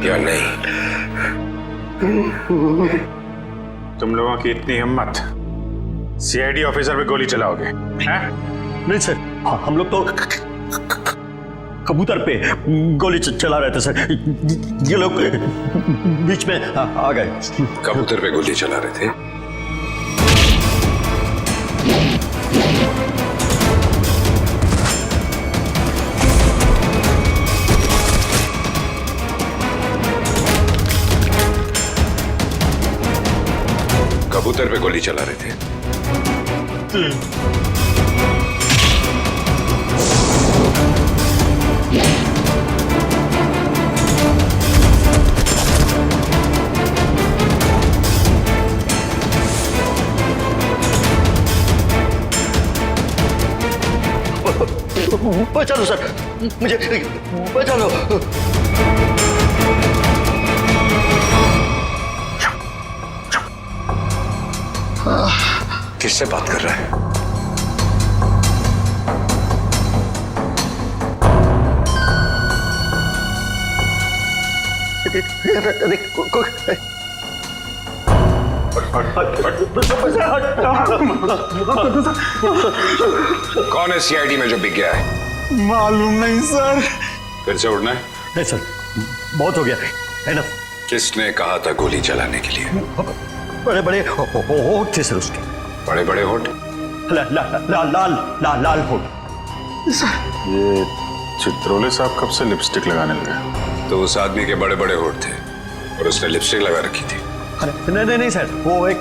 या नहीं? तुम लोगों की इतनी हिम्मत, सीआईडी ऑफिसर पे गोली चलाओगे? हैं? नहीं सर, हम लोग तो कबूतर पे गोली चला रहे थे सर। ये लोग बीच में आ गए। कबूतर पे गोली चला रहे थे? कबूतर पे गोली चला रहे थे? बचा लो सर, मुझे बचा लो। किससे बात कर रहा है? कौन है सीआईडी में जो बिक गया है? मालूम नहीं सर। फिर से उड़ना है? नहीं सर, बहुत हो गया है ना। किसने कहा था गोली चलाने के लिए? बड़े बड़े होठ थे सर उसके। बड़े बड़े होठ? लाल होठ। ये चित्रोले साहब कब से लिपस्टिक लगाने लगे? तो उस आदमी के बड़े बड़े होठ थे और उसने लिपस्टिक लगा रखी थी। नहीं सर, वो एक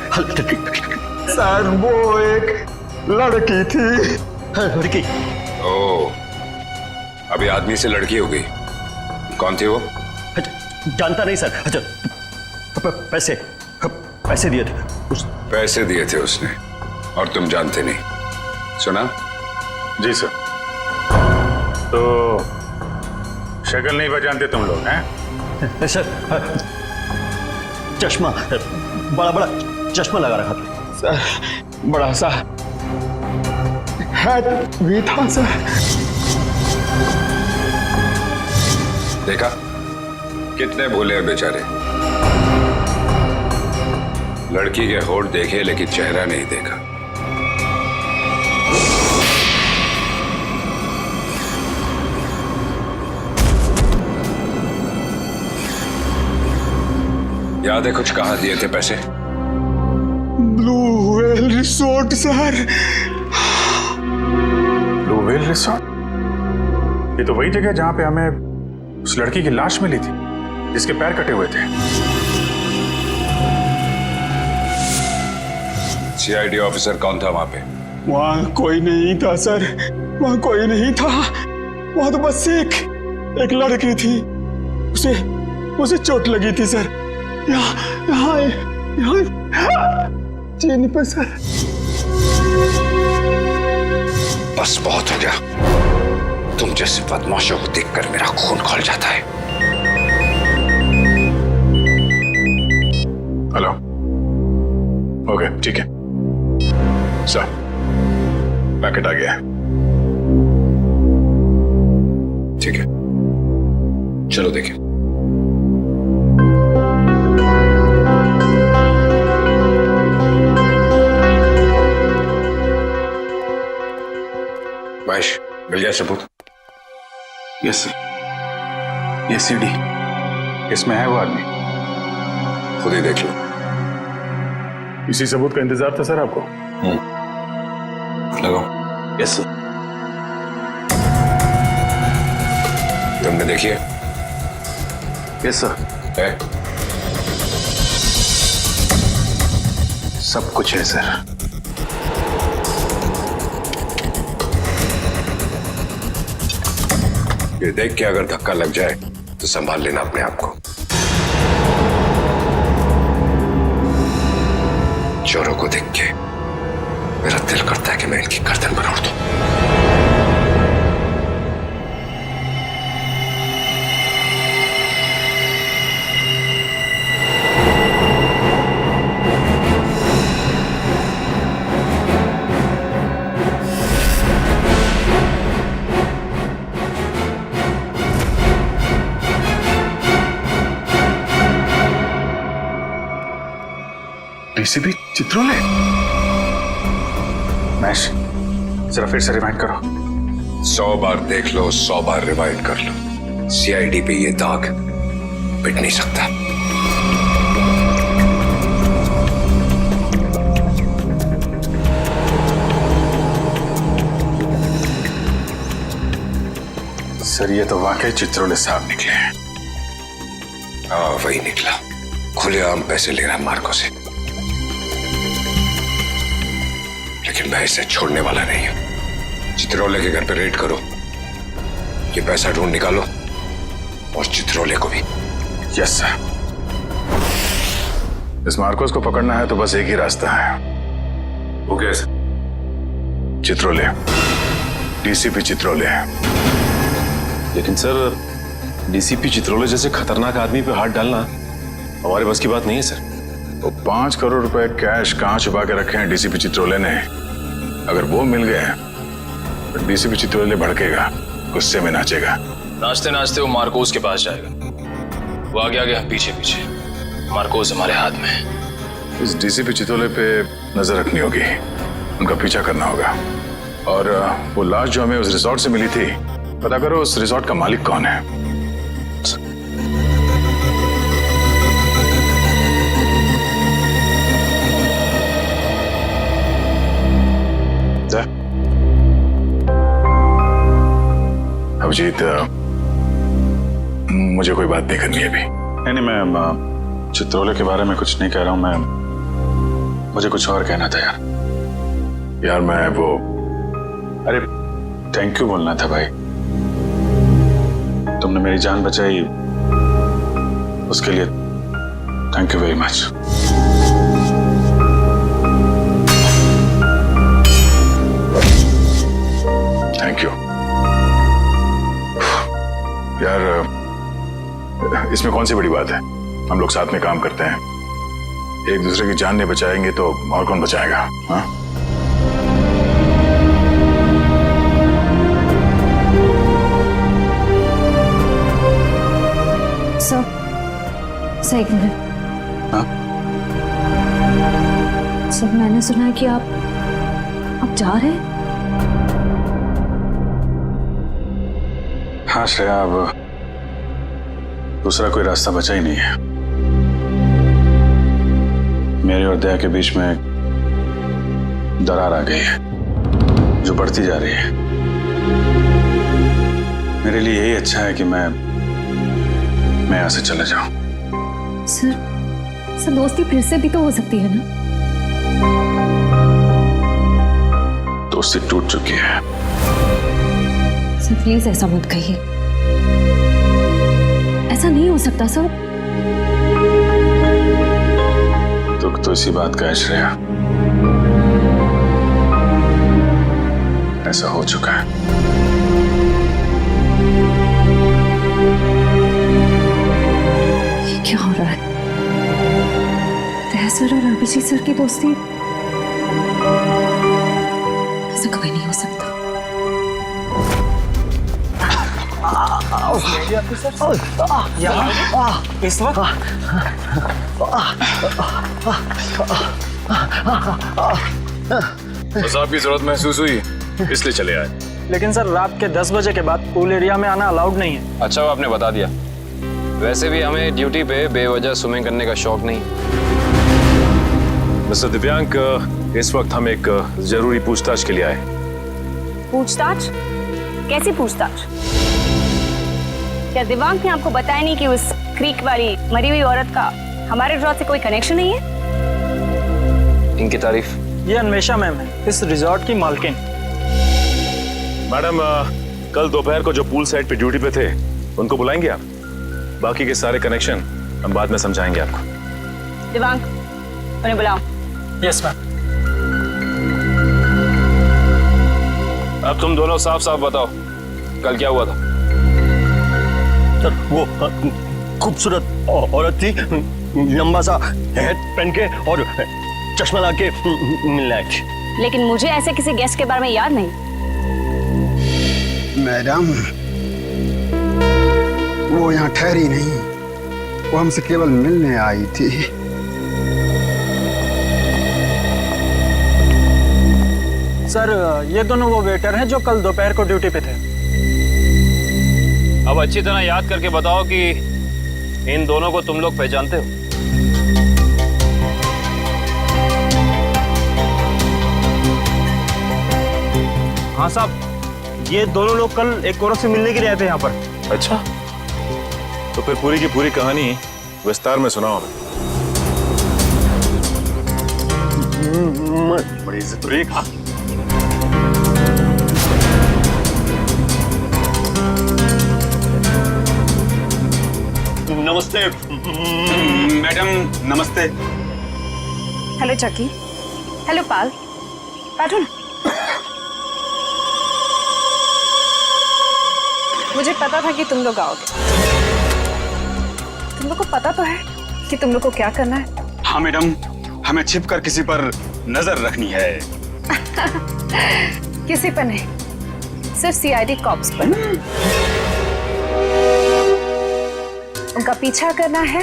सर वो एक लड़की थी। लड़की? ओह, अभी आदमी से लड़की हो गई। कौन थी वो? जानता नहीं सर। अच्छा, पैसे दिए थे पैसे दिए थे उसने और तुम जानते नहीं? सुना? जी सर। तो शक्ल नहीं पहचानते तुम लोग हैं? सर, चश्मा, बड़ा बड़ा चश्मा लगा रखा था सर। बड़ा सा हैट भी था सर। देखा कितने भोले हैं बेचारे। लड़की के होठ देखे लेकिन चेहरा नहीं देखा। याद है कुछ कहाँ दिए थे पैसे? Blue whale resort sir. Blue whale resort? ये तो वही जगह जहां पे हमें उस लड़की की लाश मिली थी जिसके पैर कटे हुए थे। सीआईडी ऑफिसर कौन था वहां पे? वहां कोई नहीं था सर, वहां कोई नहीं था। वहां तो बस एक लड़की थी, उसे चोट लगी थी सर। यहाँ चीनी पे सर। बस बहुत हो गया। तुम जैसे बदमाशों को देखकर मेरा खून खौल जाता है। हेलो, ओके ठीक है सर, पैकेट आ गया है। ठीक है, चलो देखें। महेश, मिल गया सबूत? Yes sir. ये सीडी, इसमें है वो आदमी। खुद ही देख लो। इसी सबूत का इंतजार था सर आपको? लगाओ। Yes sir. तुमने देखी है? Yes sir. है? सब कुछ है सर। ये देख के अगर धक्का लग जाए तो संभाल लेना अपने आप को। चोरों को देख के मेरा दिल करता है कि मैं इनकी गर्दन पर उड़ दूं। डीसीपी चित्रोले? महेश, जरा फिर से रिमाइंड करो। 100 बार देख लो, 100 बार रिवाइंड कर लो, सीआईडी पे ये दाग मिट नहीं सकता। सर, ये तो वाकई चित्रोले साहब निकले हैं। हाँ, वही निकला। खुलेआम पैसे ले रहा है मार्को से, लेकिन मैं इसे छोड़ने वाला नहीं हूं। चित्रोले के घर पे रेड करो, ये पैसा ढूंढ निकालो, और चित्रोले को भी। Yes sir. इस मार्कोस को पकड़ना है तो बस एक ही रास्ता है। वो कैसे? चित्रोले, डीसीपी चित्रोले। लेकिन सर, डीसीपी चित्रोले जैसे खतरनाक आदमी पे हाथ डालना हमारे बस की बात नहीं है सर। तो 5 करोड़ रुपए कैश कहां छुपा के रखे हैं डीसीपी चित्रोले ने? अगर वो मिल गए तो डीसीपी चित्रोले भड़केगा, गुस्से में नाचेगा। नाचते नाचते वो मार्कोस के पास जाएगा। वो आगे आगे, पीछे पीछे। मार्कोस हमारे हाथ में है। इस डीसीपी चित्रोले पे नजर रखनी होगी, उनका पीछा करना होगा। और वो लाश जो हमें उस रिसोर्ट से मिली थी, पता करो उस रिसोर्ट का मालिक कौन है। अभिजीत, मुझे कोई बात नहीं करनी है अभी। नहीं, मैं चित्रोले के बारे में कुछ नहीं कह रहा हूं। मुझे कुछ और कहना था यार। मैं वो, अरे थैंक यू बोलना था भाई। तुमने मेरी जान बचाई, उसके लिए thank you very much. Thank you यार। इसमें कौन सी बड़ी बात है? हम लोग साथ में काम करते हैं, एक दूसरे की जान नहीं बचाएंगे तो और कौन बचाएगा? हाँ, सर, एक मिनट। हाँ? सर, मैंने सुना है कि आप जा रहे हैं। हाँ श्रेया, अब दूसरा कोई रास्ता बचा ही नहीं है। मेरे और दया के बीच में दरार आ गई है जो बढ़ती जा रही है। मेरे लिए यही अच्छा है कि मैं यहाँ से चला जाऊं। सर, दोस्ती फिर से भी तो हो सकती है ना? दोस्ती टूट चुकी है। सर प्लीज ऐसा मत कहिए, ऐसा नहीं हो सकता सर। दुख तो इसी बात का है श्रेया, ऐसा हो चुका है। ये क्या हो रहा है? दया सर और अभिजीत सर की दोस्ती, ऐसा कभी नहीं हो सकता। इस वक्त बस आपकी जरूरत महसूस हुई इसलिए चले आए। लेकिन सर, रात के 10 बजे के बाद पूल एरिया में आना अलाउड नहीं है। अच्छा, वो आपने बता दिया। वैसे भी हमें ड्यूटी पे बेवजह स्विमिंग करने का शौक नहीं। मिस्टर दिव्यांक, इस वक्त हम एक जरूरी पूछताछ के लिए आए। पूछताछ? कैसी पूछताछ? क्या दिव्यांक ने आपको बताया नहीं कि उस क्रीक वाली मरी हुई औरत का हमारे रिजॉर्ट से कोई कनेक्शन नहीं है? इनकी तारीफ? ये अन्वेषा मैम है, इस रिजॉर्ट की मालकिन। मैडम, कल दोपहर को जो पूल साइड पे ड्यूटी पे थे उनको बुलाएंगे आप? बाकी के सारे कनेक्शन हम बाद में समझाएंगे आपको। दिव्यांक, उन्हें बुलाओ। Yes ma'am. अब तुम दोनों साफ साफ बताओ, कल क्या हुआ था? सर, वो खूबसूरत औरत थी, लंबा सा हेड पहन के और चश्मा ला के मिलने आई थी। लेकिन मुझे ऐसे किसी गेस्ट के बारे में याद नहीं। मैडम, वो यहाँ ठहरी नहीं, वो हमसे केवल मिलने आई थी। सर ये दोनों वो वेटर हैं जो कल दोपहर को ड्यूटी पे थे। अब अच्छी तरह याद करके बताओ कि इन दोनों को तुम लोग पहचानते हो? हाँ साहब, ये दोनों लोग कल एक औरत से मिलने के लिए आए थे यहाँ पर। अच्छा, तो फिर पूरी की पूरी कहानी विस्तार में सुनाओ। बड़ी इज्जत रही खा। नमस्ते मैडम नमस्ते। हेलो चकी। हेलो पाल। बैठो ना। मुझे पता था कि तुम लोग आओगे। तुम लोग को पता तो है कि तुम लोग को क्या करना है? हाँ मैडम, हमें छिपकर किसी पर नजर रखनी है। किसी पर नहीं, सिर्फ सीआईडी कॉप्स पर। उनका पीछा करना है,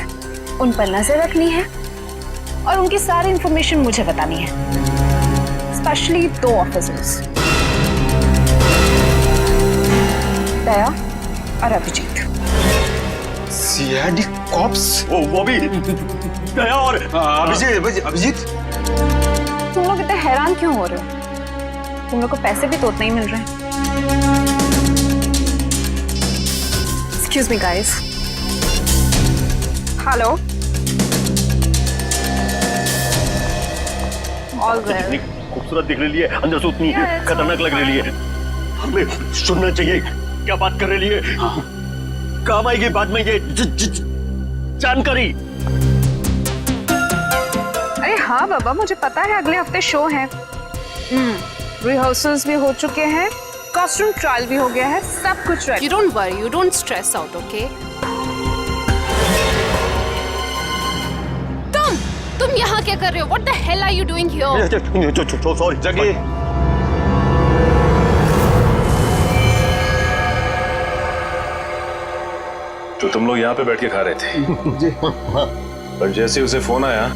उन पर नजर रखनी है और उनकी सारी इंफॉर्मेशन मुझे बतानी है। स्पेशली 2 ऑफिसर्स, दया और अभिजीत। CID cops? वो भी दया और अभिजीत। तुम लोग इतने हैरान क्यों हो रहे हो? तुम लोग को पैसे भी तो उतने ही मिल रहे हैं। Excuse me guys. Hello. All well. इतनी खूबसूरत दिख रही है, अंदर से उतनी खतरनाक लग रही है। हमें सुनना चाहिए क्या बात कर रही है। काम आएगी बाद में ये जानकारी। अरे हाँ बाबा, मुझे पता है अगले हफ्ते शो है। रिहर्सल्स भी हो चुके हैं, कॉस्ट्यूम ट्रायल भी हो गया है, सब कुछ ready. You don't worry, you don't stress out, okay? तुम यहाँ क्या कर रहे हो? What the hell are you doing here? Sorry जगी। तो तुम लोग यहाँ पे बैठ के खा रहे थे और जैसे उसे फोन आया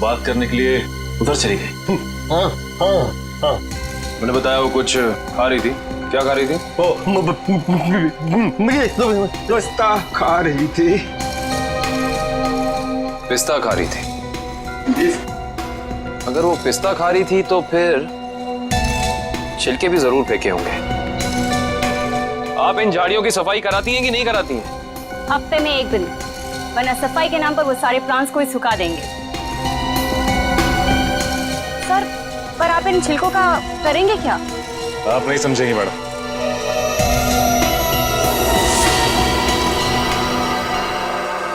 बात करने के लिए उधर चली गई। हाँ। मैंने बताया वो कुछ खा रही थी। क्या खा रही थी? मुझे पिस्ता खा रही थी। पिस्ता खा रही थी? अगर वो पिस्ता खा रही थी तो फिर छिलके भी जरूर फेंके होंगे। आप इन झाड़ियों की सफाई कराती हैं कि नहीं कराती हैं? हफ्ते में 1 दिन, वरना सफाई के नाम पर वो सारे प्लांट्स को ही सुखा देंगे। सर, पर आप इन छिलकों का करेंगे क्या? आप नहीं समझेंगी मैडम।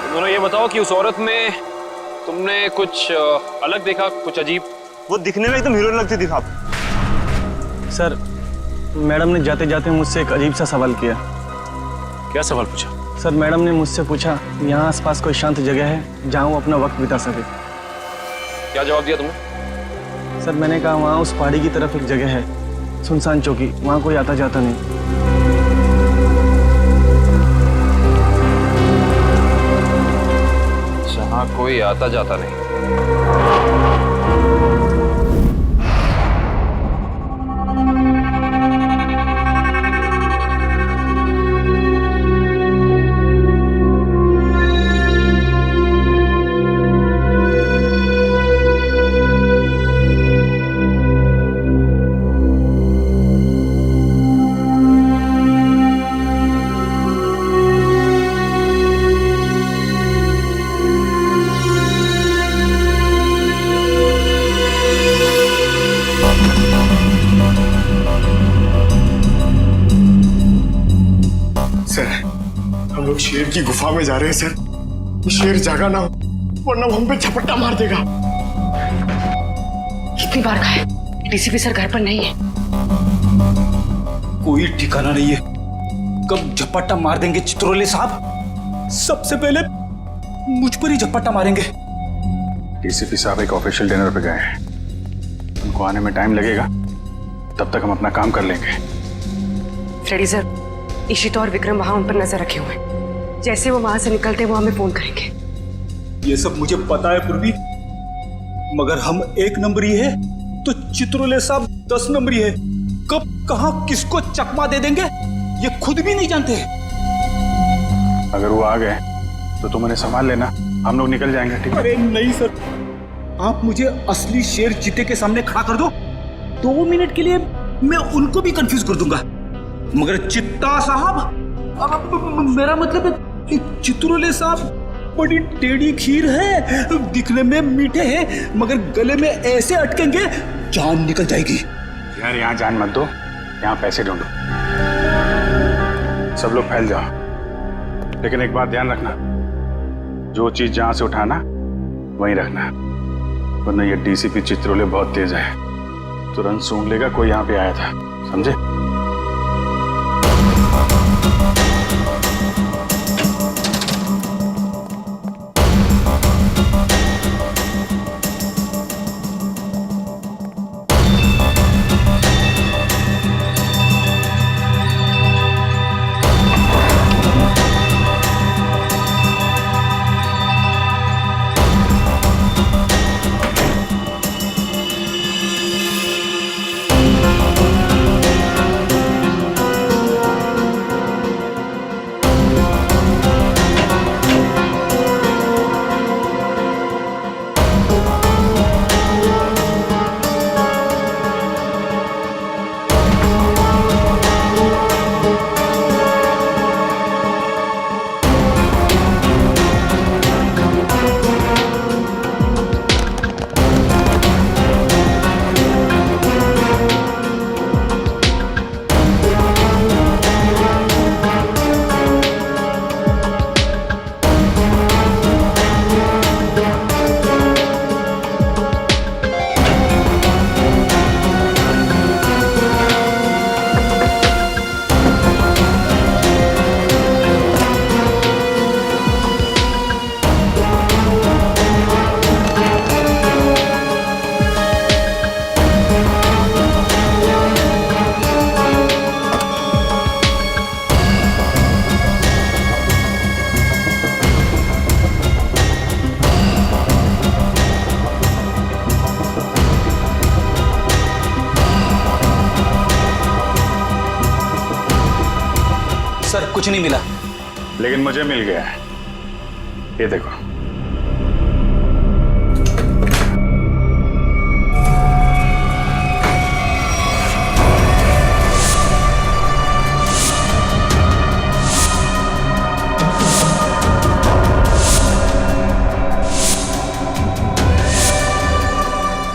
तुम दोनों ये बताओ कि उस औरत में तुमने कुछ अलग देखा, कुछ अजीब? वो दिखने में एकदम हीरोइन लगती थी साहब। सर, मैडम ने जाते जाते मुझसे एक अजीब सा सवाल किया। क्या सवाल पूछा? सर, मैडम ने मुझसे पूछा यहाँ आसपास कोई शांत जगह है जहाँ वो अपना वक्त बिता सके। क्या जवाब दिया तुमने? सर, मैंने कहा वहाँ उस पहाड़ी की तरफ एक जगह है, सुनसान चौकी, वहाँ कोई आता जाता नहीं। जहाँ कोई आता जाता नहीं। हम लोग शेर की गुफा में जा रहे हैं सर। शेर जागा ना हो वरना वो हम पे झपट्टा मार देगा। कितनी बार कहा है, डीसीपी सर घर पर नहीं है। कोई ठिकाना नहीं है, कब झपट्टा मार देंगे चित्रोले साहब। सबसे पहले मुझ पर ही झपट्टा मारेंगे। डीसीपी साहब एक ऑफिशियल डिनर पे गए हैं, उनको आने में टाइम लगेगा, तब तक हम अपना काम कर लेंगे। फ्रेडी सर, इशिता और विक्रम वहां उन पर नजर रखे हुए हैं। जैसे वो वहां से निकलते वो हमें फोन करेंगे। ये सब मुझे पता है पूर्वी, मगर हम एक नंबर ही है तो चित्रोले साहब 10 नंबरी है, कब कहां किसको चकमा दे देंगे ये खुद भी नहीं जानते। अगर वो आ गए तो तुम उन्हें संभाल लेना, हम लोग निकल जाएंगे, ठीक है? अरे नहीं सर, आप मुझे असली शेर चीते के सामने खड़ा कर दो, 2 मिनट के लिए मैं उनको भी कंफ्यूज कर दूंगा। मगर चित्ता साहब, मेरा मतलब है चित्रोले साहब बड़ी टेढ़ी खीर है, दिखने में मीठे हैं मगर गले में ऐसे अटकेंगे जान निकल जाएगी। यार यहाँ जान मत दो, यहाँ पैसे ढूंढो, सब लोग फैल जाओ। लेकिन एक बात ध्यान रखना, जो चीज जहां से उठाना वहीं रखना, वरना ये डीसीपी चित्रोले बहुत तेज है, तुरंत सूंघ लेगा कोई यहाँ पे आया था, समझे? सर कुछ नहीं मिला। लेकिन मुझे मिल गया है, ये देखो।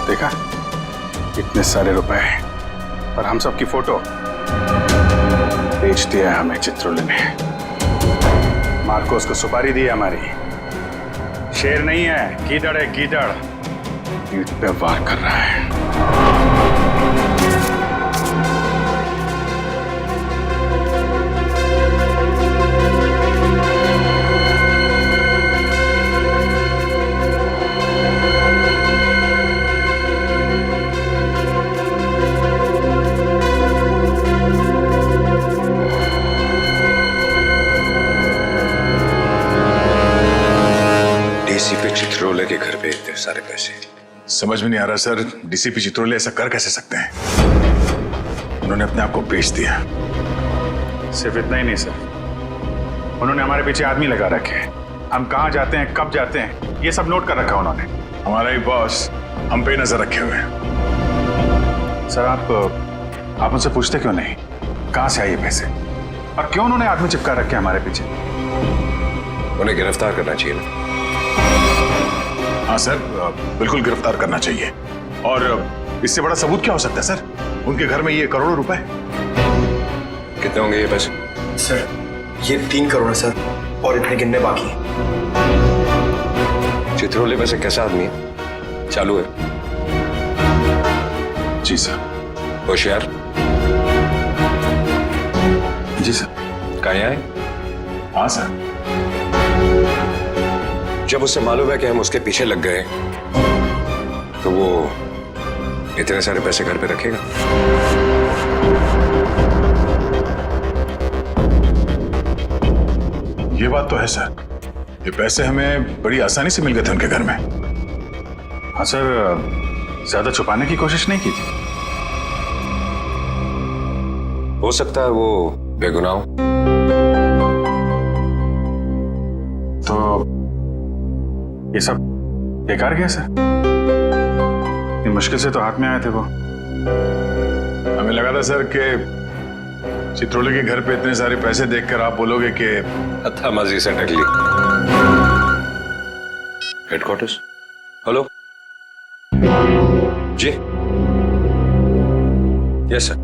देखा, इतने सारे रुपए और हम सब की फोटो बेच दिया हमें चित्रोले ने। मार्कोस को सुपारी दी है हमारी। शेर नहीं है, गीदड़ है, गीदड़। पीठ पे वार कर रहा है। डीसीपी चित्रोले के घर पे इतने सारे पैसे, समझ में नहीं आ रहा सर, डीसीपी चित्रोले ऐसा कर कैसे सकते हैं? उन्होंने अपने आप को बेच दिया। सिर्फ इतना ही नहीं सर, उन्होंने हमारे पीछे आदमी लगा रखे हैं। हम कहाँ जाते हैं, कब जाते हैं, ये सब नोट कर रखा उन्होंने। हमारा ही बॉस हम पे नजर रखे हुए हैं। सर आप मुझसे पूछते क्यों नहीं कहाँ से आए ये पैसे, और क्यों उन्होंने आदमी चिपका रखे हमारे पीछे? उन्हें गिरफ्तार करना चाहिए ना। हाँ सर, बिल्कुल गिरफ्तार करना चाहिए। और इससे बड़ा सबूत क्या हो सकता है सर? उनके घर में ये करोड़ों रुपए। कितने होंगे ये पैसे? सर ये 3 करोड़ है सर, और इतने गिनने बाकी हैं। चित्रोले वैसे कैसा आदमी है? चालू है? जी सर। होशियार? जी सर। कहाँ है? हाँ सर। जब उसे मालूम है कि हम उसके पीछे लग गए तो वो इतने सारे पैसे घर पे रखेगा? ये बात तो है सर, ये पैसे हमें बड़ी आसानी से मिल गए थे उनके घर में। हाँ सर, ज्यादा छुपाने की कोशिश नहीं की थी? हो सकता है वो बेगुनाह हो। तो ये सब बेकार गया सर? इतनी मुश्किल से तो हाथ में आए थे वो। हमें लगा था सर कि चित्रोले के घर पे इतने सारे पैसे देखकर आप बोलोगे कि हत्थामाजी से टकली। हेडक्वार्टर्स, हेलो जी। Yes sir.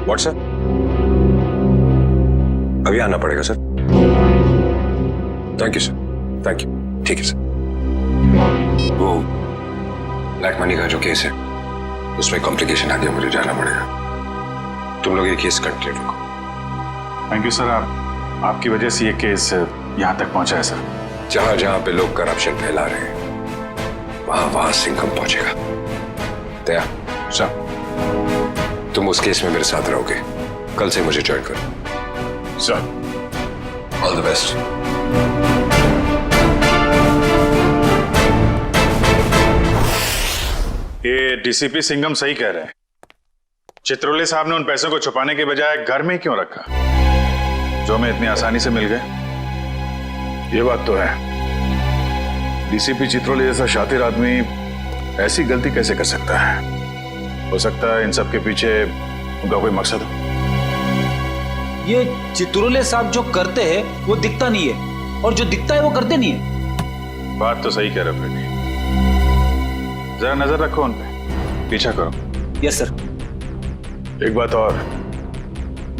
What sir? अभी आना पड़ेगा sir. Thank you sir, thank you. ठीक है सर। वो ब्लैक मनी का जो केस है उसमें कॉम्प्लिकेशन आ गया, मुझे जाना पड़ेगा। तुम लोग ये केस कंटिन्यू रखो। Thank you sir. आपकी वजह से ये केस यहाँ तक पहुंचा है सर। जहां जहां पे लोग करप्शन फैला रहे हैं वहां वहां सिंघम पहुंचेगा। दया सर, तुम उस केस में मेरे साथ रहोगे। कल से मुझे ज्वाइन करो। Sir, all the best. ये डीसीपी सिंघम सही कह रहे हैं। चित्रोले साहब ने उन पैसों को छुपाने के बजाय घर में ही क्यों रखा, जो हमें इतनी आसानी से मिल गए? ये बात तो है। डीसीपी चित्रोले जैसा शातिर आदमी ऐसी गलती कैसे कर सकता है? हो सकता है इन सब के पीछे उनका कोई मकसद हो। ये चित्रोले साहब जो करते हैं वो दिखता नहीं है, और जो दिखता है वो करते नहीं है। बात तो सही कह रहे हो फ्रेडी। जरा नजर रखो उन पे, पीछा करो। Yes sir. एक बात और,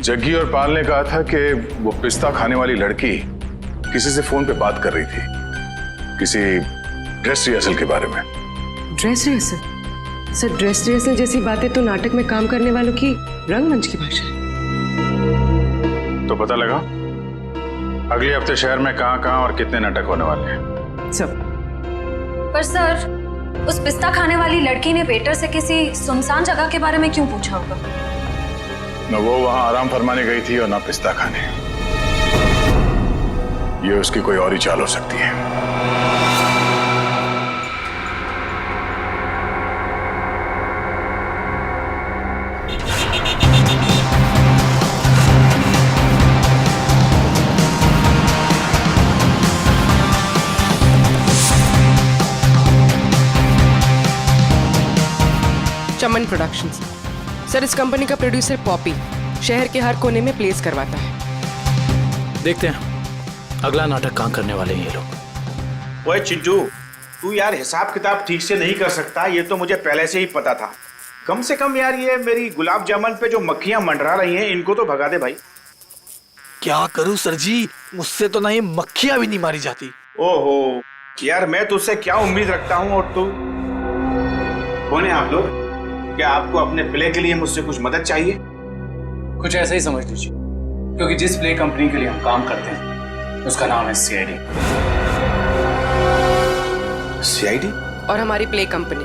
जग्गी और पाल ने कहा था कि वो पिस्ता खाने वाली लड़की किसी से फोन पे बात कर रही थी, किसी ड्रेस रिहर्सल के बारे में। Dress rehearsal? Sir, dress rehearsal जैसी बातें तो नाटक में काम करने वालों की रंगमंच की भाषा है। तो पता लगा अगले हफ्ते शहर में कहां और कितने नाटक होने वाले हैं? सब। पर सर, उस पिस्ता खाने वाली लड़की ने वेटर से किसी सुनसान जगह के बारे में क्यों पूछा होगा? न वो वहां आराम फरमाने गई थी और ना पिस्ता खाने। ये उसकी कोई और ही चाल हो सकती है। चमन प्रोडक्शंस। सर, इस कंपनी का प्रोड्यूसर पॉपी शहर के हर कोने में प्लेस करवाता है। देखते हैं अगला नाटक कहाँ करने वाले हैं ये लोग। ओए चिंटू, तू यार हिसाब किताब ठीक से नहीं कर सकता, ये तो मुझे पहले से ही पता था। कम से कम यार ये मेरी गुलाब जामुन पे जो मक्खियां मंडरा रही हैं इनको तो भगा दे भाई। क्या करूं सर जी, मुझसे तो नहीं मक्खियां भी नहीं मारी जाती। ओहो यार, मैं तुझसे क्या उम्मीद रखता हूँ। और तू कौन है आप लोग? क्या आपको अपने प्ले के लिए मुझसे कुछ मदद चाहिए? कुछ ऐसा ही समझ लीजिए, क्योंकि जिस प्ले कंपनी के लिए हम काम करते हैं उसका नाम है सीआईडी। सीआईडी? और हमारी प्ले कंपनी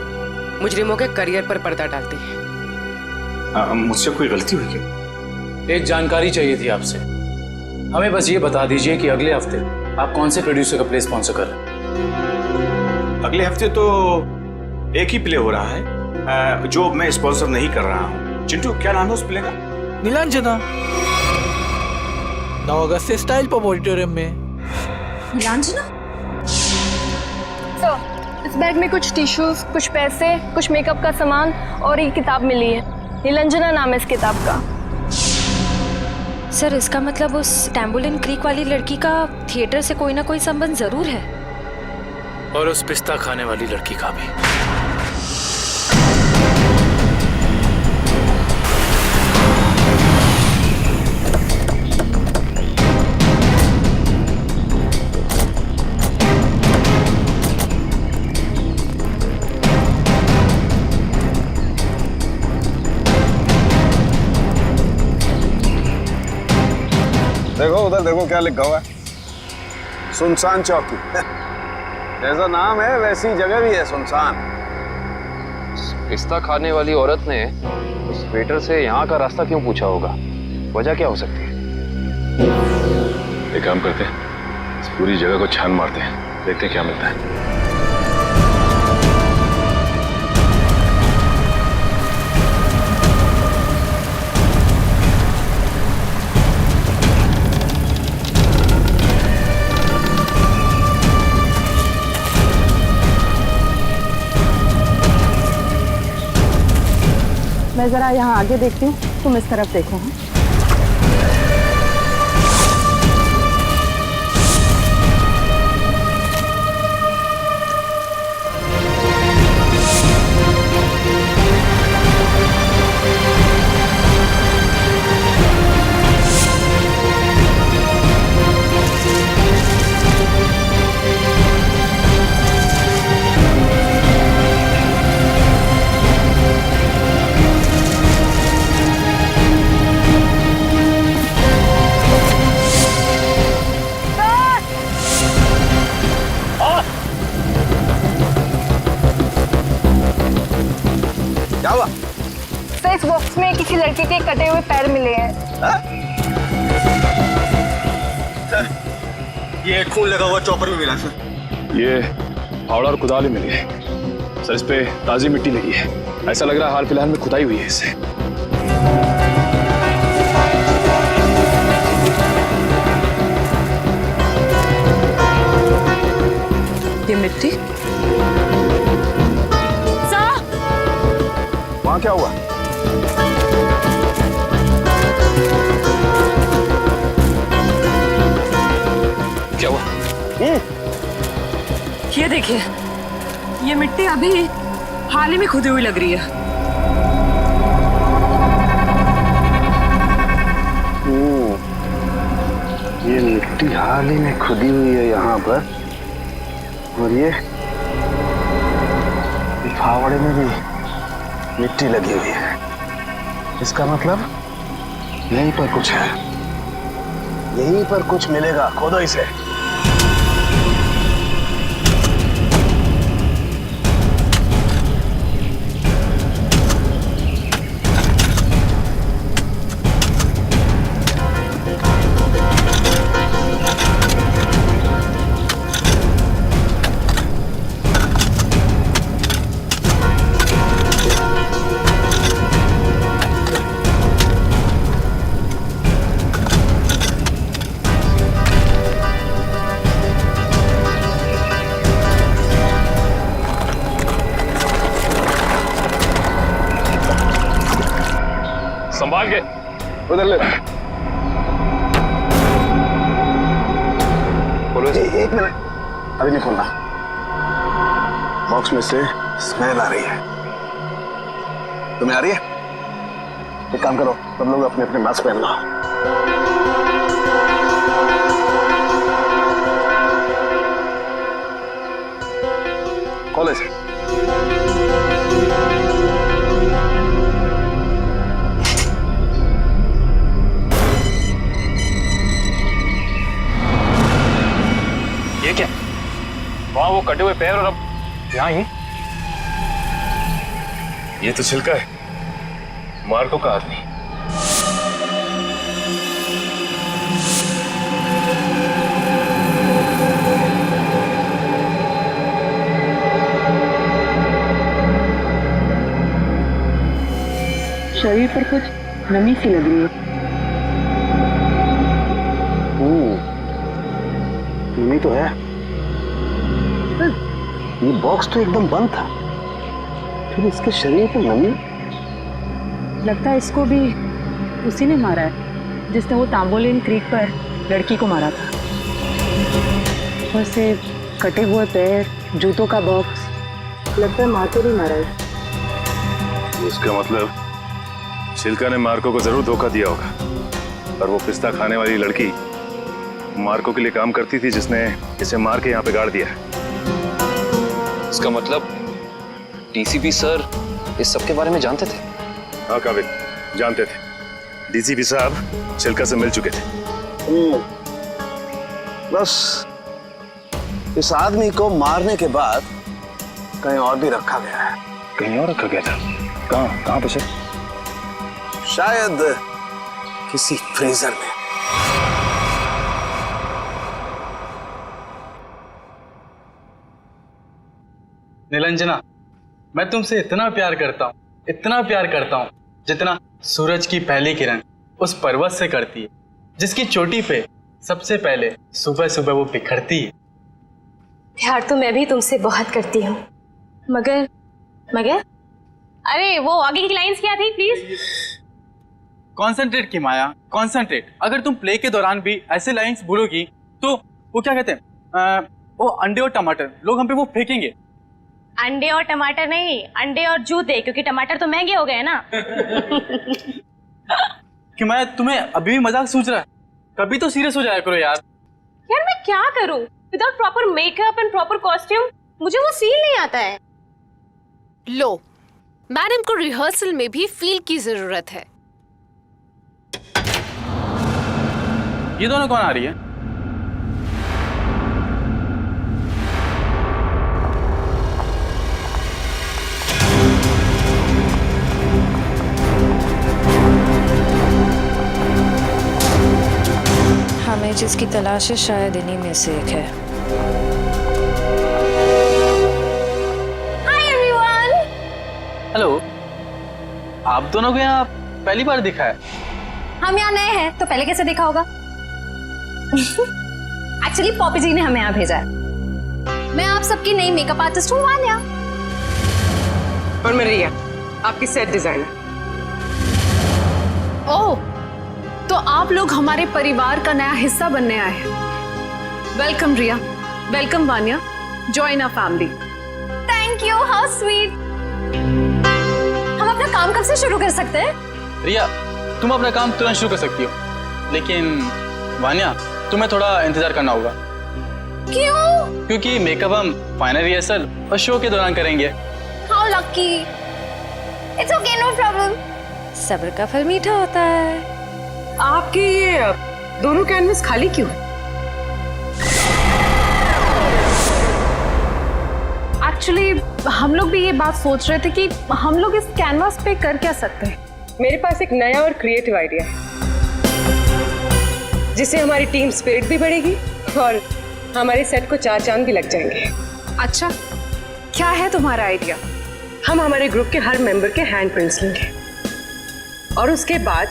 मुजरिमों के करियर पर पर्दा डालती है। मुझसे कोई गलती हुई क्या? एक जानकारी चाहिए थी आपसे। हमें बस ये बता दीजिए कि अगले हफ्ते आप कौन से प्रोड्यूसर का प्ले स्पॉन्सर कर रहे हैं। अगले हफ्ते तो एक ही प्ले हो रहा है जो मैं स्पॉन्सर नहीं कर रहा हूँ। चिंटू, क्या नाम है उस प्ले का? नीलांजना। 9 अगस्त से स्टाइल पब ऑडिटोरियम में। नीलांजना? सर, इस बैग में कुछ टिश्यूज, कुछ पैसे, कुछ मेकअप का सामान और एक किताब मिली है। नीलांजना नाम है इस किताब का। सर, इसका मतलब उस टैम्बोलिन क्रीक वाली लड़की का थिएटर से कोई ना कोई संबंध जरूर है। और उस पिस्ता खाने वाली लड़की का भी। देखो उधर, देखो क्या लिखा हुआ है, सुनसान चौकी। जैसा नाम है वैसी जगह भी है, सुनसान। पिस्ता खाने वाली औरत ने उस वेटर से यहाँ का रास्ता क्यों पूछा होगा? वजह क्या हो सकती है? एक काम करते हैं, इस पूरी जगह को छान मारते हैं, देखते हैं क्या मिलता है। मैं जरा यहाँ आगे देखती हूँ, तुम इस तरफ देखो। क्या हुआ? सर, इस बॉक्स में किसी लड़के के कटे हुए पैर मिले हैं। सर, ये खून लगा हुआ चॉपर भी मिला सर। ये फावड़ा और कुदाल ही मिली है सर। इस पे ताजी मिट्टी लगी है। ऐसा लग रहा है हाल फिलहाल में खुदाई हुई है इससे। ये मिट्टी वहां क्या हुआ? क्या हुआ? ये देखिए, ये मिट्टी अभी हाल ही में खुदी हुई लग रही है। ये मिट्टी हाल ही में खुदी हुई है यहाँ पर, और ये फावड़े में भी मिट्टी लगी हुई है। इसका मतलब यहीं पर कुछ है, यहीं पर कुछ मिलेगा। खोदो इसे। संभाल के उधर ले। बोलो। एक मिनट, अभी नहीं खोलना। बॉक्स में से स्मेल आ रही है। तुम्हें आ रही है? एक काम करो, तुम लोग अपने अपने मास्क पहन लो। कॉलेज ये क्या? वहां वो कटे हुए पैर और अब यहाँ ही। ये तो छिलका है मार्को का आदमी। शरीर पर कुछ नमी सी लग रही है। नमी तो है। ये बॉक्स तो एकदम बंद था, फिर इसके शरीर पर नमी। लगता है इसको भी उसी ने मारा है जिसने वो तांबोलिन क्रीक पर लड़की को मारा था। वैसे कटे हुए पैर, जूतों का बॉक्स, लगता है मार्को ने मारा है। इसका मतलब छिलका ने मार्को को जरूर धोखा दिया होगा। और वो पिस्ता खाने वाली लड़की मार्को के लिए काम करती थी, जिसने इसे मार के यहाँ पे गाड़ दिया है। इसका मतलब डीसीपी सर इस सब के बारे में जानते थे? हाँ काविक, जानते थे। डीसीपी साहब छिलका से मिल चुके थे। बस इस आदमी को मारने के बाद कहीं और भी रखा गया है। कहीं और रखा गया था? कहाँ पे सर? शायद किसी फ्रीजर में। निलंजना, मैं तुमसे इतना प्यार करता हूँ, इतना प्यार करता हूँ, जितना सूरज की पहली किरण उस पर्वत से करती है, जिसकी चोटी पे सबसे पहले सुबह सुबह वो बिखरती है। प्यार तो मैं भी तुमसे बहुत करती हूँ, मगर अरे वो आगे की लाइंस क्या थी प्लीज? कॉन्सेंट्रेट की माया, कॉन्सेंट्रेट। अगर तुम प्ले के दौरान भी ऐसे लाइंस भूलोगी तो वो क्या कहते हैं, वो अंडे और टमाटर लोग हम पे वो फेंकेंगे। अंडे और टमाटर नहीं, अंडे और जूते, क्योंकि टमाटर तो महंगे हो गए ना। कि मैं तुम्हें अभी भी मजाक सूझ रहा है, कभी तो सीरियस हो जाया करो यार। यार मैं क्या करूं without proper makeup and proper costume, मुझे वो फील नहीं आता है। लो, मैडम को रिहर्सल में भी फील की जरूरत है। ये दोनों कौन आ रही है? हमें जिसकी तलाश है शायद इन्हीं में से एक है। Hi everyone. हेलो, आप दोनों को यहाँ पहली बार दिखा है? हम यहाँ नए हैं तो पहले कैसे देखा होगा? एक्चुअली पॉपी जी ने हमें यहाँ भेजा है। मैं आप सबकी नई मेकअप आर्टिस्ट हूँ वान्या। और मैं रिया, आपकी सेट डिजाइनर। ओह, तो आप लोग हमारे परिवार का नया हिस्सा बनने आए हैं। Welcome Riya, welcome Vanya, join our family. Thank you, how sweet. हम अपना काम कब से शुरू कर सकते हैं? रिया, तुम अपना काम तुरंत शुरू कर सकती हो, लेकिन वान्या तुम्हें थोड़ा इंतजार करना होगा। क्यों? क्योंकि मेकअप हम फाइनल रिहर्सल और शो के दौरान करेंगे। How lucky. It's okay, no problem. सब्र का फल मीठा होता है। आपके ये दोनों कैनवस खाली क्यों है? एक्चुअली हम लोग भी ये बात सोच रहे थे कि हम लोग इस कैनवास पे कर क्या सकते हैं। मेरे पास एक नया और क्रिएटिव आइडिया है, जिससे हमारी टीम स्पिरिट भी बढ़ेगी और हमारे सेट को 4 चांद भी लग जाएंगे। अच्छा, क्या है तुम्हारा आइडिया? हम हमारे ग्रुप के हर मेंबर के हैंड प्रिंट्स लेंगे और उसके बाद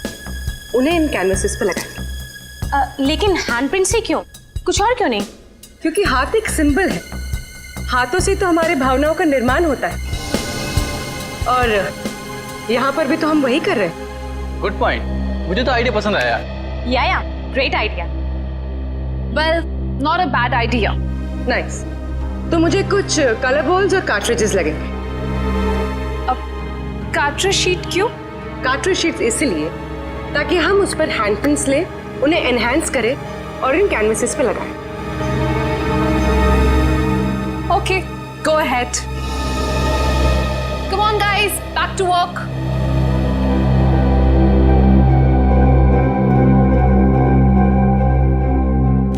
उन्हें इन कैनवसेस पर लगाएंगे। लेकिन हैंडप्रिंट से क्यों? कुछ और क्यों नहीं? क्योंकि हाथ एक सिंबल है, हाथों से तो हमारे भावनाओं का निर्माण होता है और यहाँ पर भी तो हम वही कर रहे हैं। गुड पॉइंट, मुझे तो आइडिया पसंद आया। या great idea. Well, not a bad idea. Nice. तो मुझे कुछ कलर बॉल्स और कार्ट्रिजेस लगेंगे। अब कार्ट्रिज शीट क्यों? कार्ट्रिज शीट्स इसलिए ताकि हम उस पर हैंड प्रिंट्स लें, उन्हें एनहांस करें और इन कैनवसेस पे लगाएं। Okay, go ahead. Come on guys, back to work.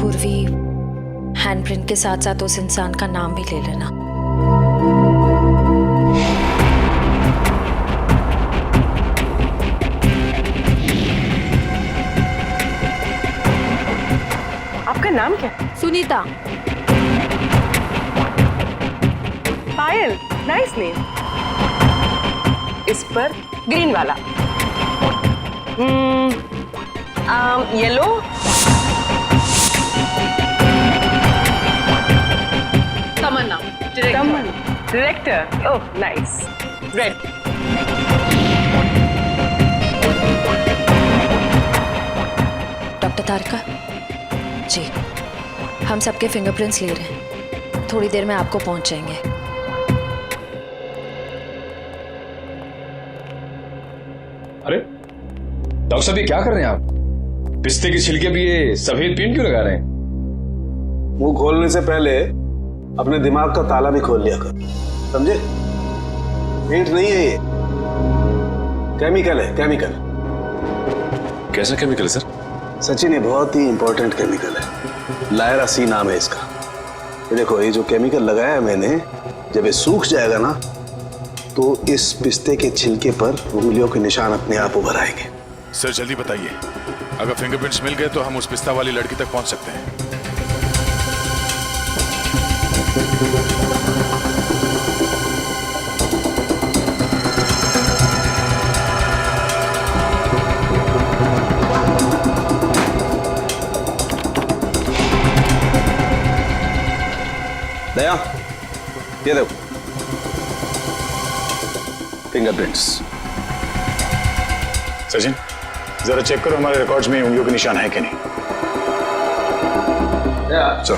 Purvi, handprint के साथ साथ उस इंसान का नाम भी ले लेना। आपका नाम क्या? सुनीता। Payal, nice name. इस पर ग्रीन वाला। Yellow. Tamanna, director. Oh nice. Red. Doctor Tarika ji, हम सबके फिंगरप्रिंट्स ले रहे हैं, थोड़ी देर में आपको पहुंच जाएंगे। अरे डॉक्टर साहब, ये क्या कर रहे हैं आप? पिस्ते के छिलके पे ये सफेद पेंट क्यों लगा रहे हैं? मुंह खोलने से पहले अपने दिमाग का ताला भी खोल लिया कर, समझे? पेंट नहीं है ये, केमिकल है, केमिकल। कैसा केमिकल है सर? सचिन, ये बहुत ही इंपॉर्टेंट केमिकल है, लायरा सी नाम है इसका। ये देखो, ये जो केमिकल लगाया है मैंने, जब ये सूख जाएगा ना तो इस पिस्ते के छिलके पर उंगलियों के निशान अपने आप उभर आएंगे। सर जल्दी बताइए, अगर फिंगरप्रिंट्स मिल गए तो हम उस पिस्ता वाली लड़की तक पहुंच सकते हैं। दया, ये देखो, फिंगरप्रिंट्स। सचिन, जरा चेक करो हमारे रिकॉर्ड्स में उंगलियों के निशान है कि नहीं।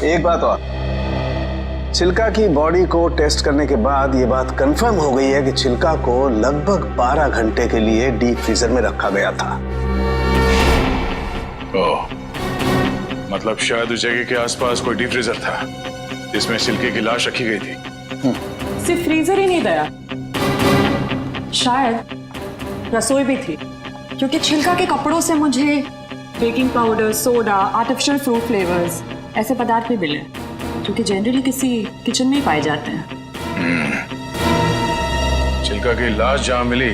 एक बात और, चिल्का की बॉडी को टेस्ट करने के बाद यह बात कंफर्म हो गई है कि चिल्का को लगभग 12 घंटे के लिए डीप फ्रीजर में रखा गया था। ओह, मतलब शायद उस जगह के आसपास कोई डीप फ्रीजर था जिसमें चिल्के की लाश रखी गई थी। सिर्फ फ्रीजर ही नहीं दया, शायद रसोई भी थी, क्योंकि छिलका के कपड़ों से मुझे baking powder, soda, artificial fruit flavours ऐसे पदार्थ भी मिले जो कि जनरली किसी किचन में ही पाए जाते हैं। चिल्का की लाश जहां मिली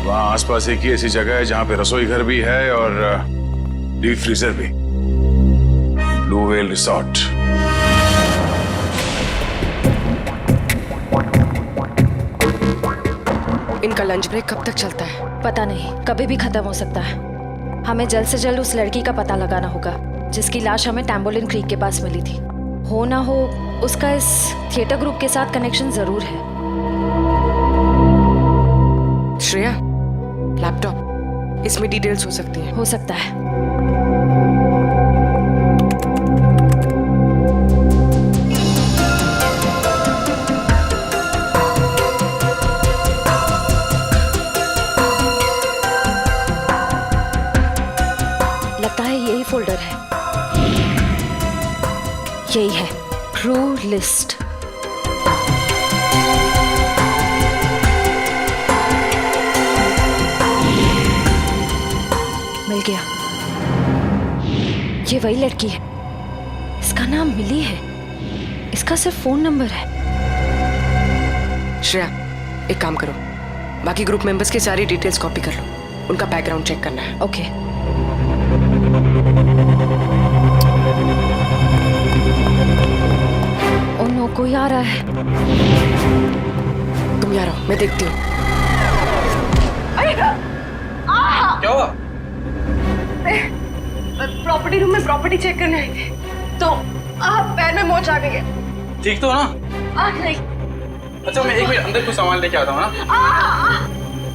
वहां आसपास एक ही ऐसी जगह है जहां पे रसोई घर भी है और डीप फ्रीजर भी, ब्लू व्हेल रिसोर्ट। इनका लंच ब्रेक कब तक चलता है? पता नहीं, कभी भी खत्म हो सकता है। हमें जल्द से जल्द उस लड़की का पता लगाना होगा जिसकी लाश हमें टैम्बोलिन क्रीक के पास मिली थी। हो ना हो उसका इस थिएटर ग्रुप के साथ कनेक्शन जरूर है। श्रेया, लैपटॉप, इसमें डिटेल्स हो सकती हैं। हो सकता है। लगता है यही फोल्डर है। यही है, क्रू लिस्ट। मिल गया। ये वही लड़की है। इसका नाम मिली है। इसका सिर्फ फोन नंबर है। श्रेया, एक काम करो, बाकी ग्रुप मेंबर्स की सारी डिटेल्स कॉपी कर लो, उनका बैकग्राउंड चेक करना है। ओके। ओ नो, कोई आ रहा है। तुम यहाँ रहो, मैं देखती हूँ। क्या हुआ? प्रॉपर्टी रूम में प्रॉपर्टी चेक करने आई थी, तो पैर में मोच आ गई है। ठीक तो ना? नहीं। अच्छा, मैं 1 मिनट अंदर कुछ सामान लेके आता हूँ ना।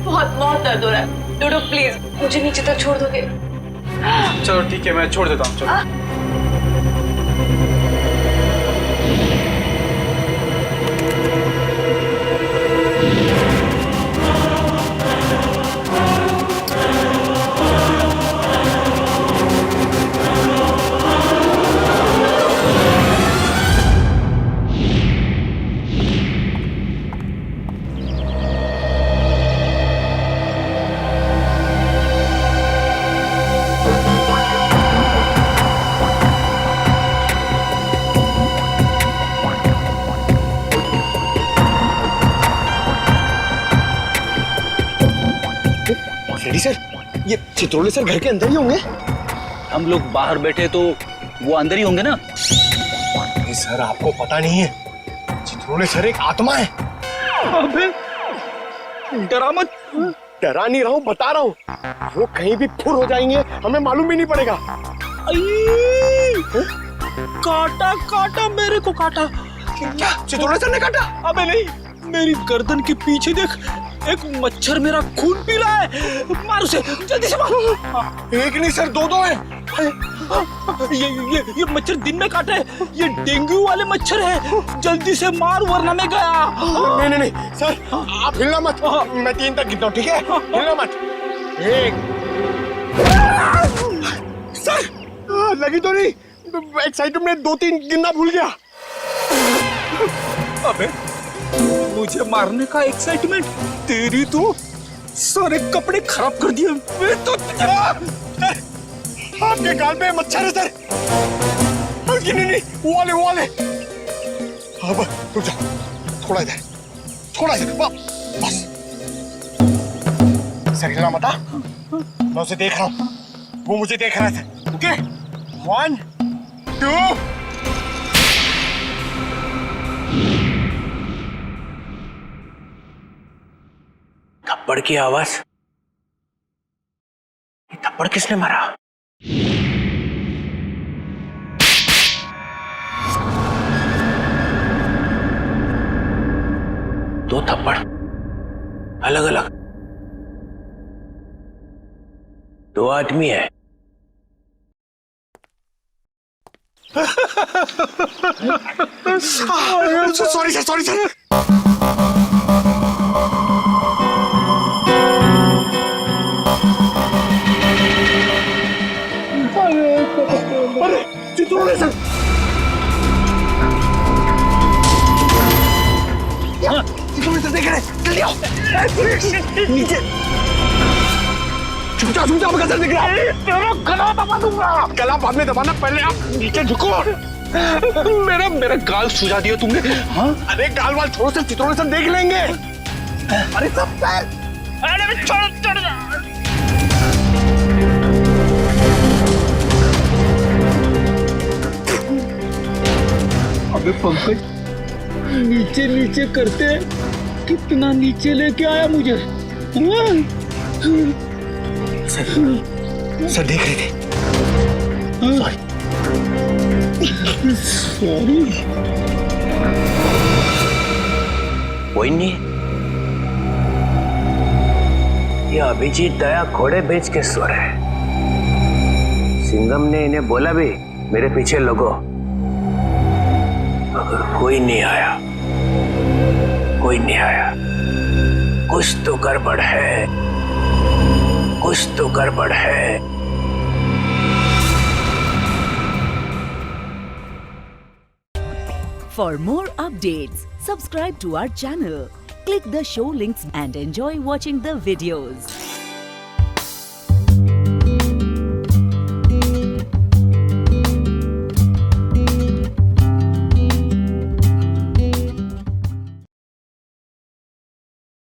बहुत बहुत दर्द हो रहा है। डोडो प्लीज मुझे नीचे तक छोड़ दोगे? चलो ठीक है, मैं छोड़ देता हूँ। चलो। सर, ये चित्रोले सर घर के अंदर ही होंगे? हम लोग बाहर बैठे तो वो अंदर ही होंगे ना। सर, आपको पता नहीं है, चित्रोले सर एक आत्मा है। अबे डरा मत। डरा नहीं रहा हूँ, बता रहा हूँ, वो कहीं भी फुर हो जाएंगे, हमें मालूम भी नहीं पड़ेगा। काटा काटा, मेरे को काटा। क्या चित्रोले सर ने काटा? अबे नहीं, मेरी गर्दन के पीछे देख, एक मच्छर मेरा खून पी रहा है। मार उसे, जल्दी से मारो। एक नहीं सर, 2 हैं। ये मच्छर दिन में काटे, ये डेंगू वाले मच्छर है। जल्दी से मार वरना मैं गया। नहीं सर, आप हिलना मत, मैं 3 तक गिनता हूँ, ठीक है? हिलना मत। 1। सर लगी तो नहीं? एक्साइटमेंट में 2-3 गिनना भूल गया। अबे मुझे मारने का एक्साइटमेंट, तेरी तो सारे कपड़े खराब कर दिए। मैं तो आपके गाल पे मच्छर है सर। नहीं, वो वाले। अब रुक जा, थोड़ा इधर, बस। सर हिलना मत, मैं उसे देख रहा हूँ, वो मुझे देख रहा है। ओके, 1, 2। थप्पड़ की आवाज। ये थप्पड़ किसने मारा? दो थप्पड़। अलग अलग 2 आदमी है। Sorry sir, sorry sir. अरे चित्रोले सर, चित्रोले सर देख रहे हैं, जल्दी आओ। नीचे चुपचाप चुपचाप कैसे दिख रहा है? तेरा गला दबा दूंगा। गला बाद में दबाना, पहले आप नीचे झुको। मेरा गाल सुझा दिया तुमने। हाँ? अरे गाल वाल छोड़ो सर, चित्रोले सर देख लेंगे। अरे सब अरे छोड़ छोड़। अबे पंकज, नीचे नीचे करते कितना नीचे लेके आया मुझे। सर देख रहे थे। सॉरी। कोई नहीं, ये अभिजीत दया घोड़े बेच के स्वर है। सिंघम ने इन्हें बोला भी मेरे पीछे लगो, मगर कोई नहीं आया, कोई नहीं आया। कुछ तो गड़बड़ है, कुछ तो गड़बड़ है। For more updates, subscribe to our channel, click the show links and enjoy watching the videos.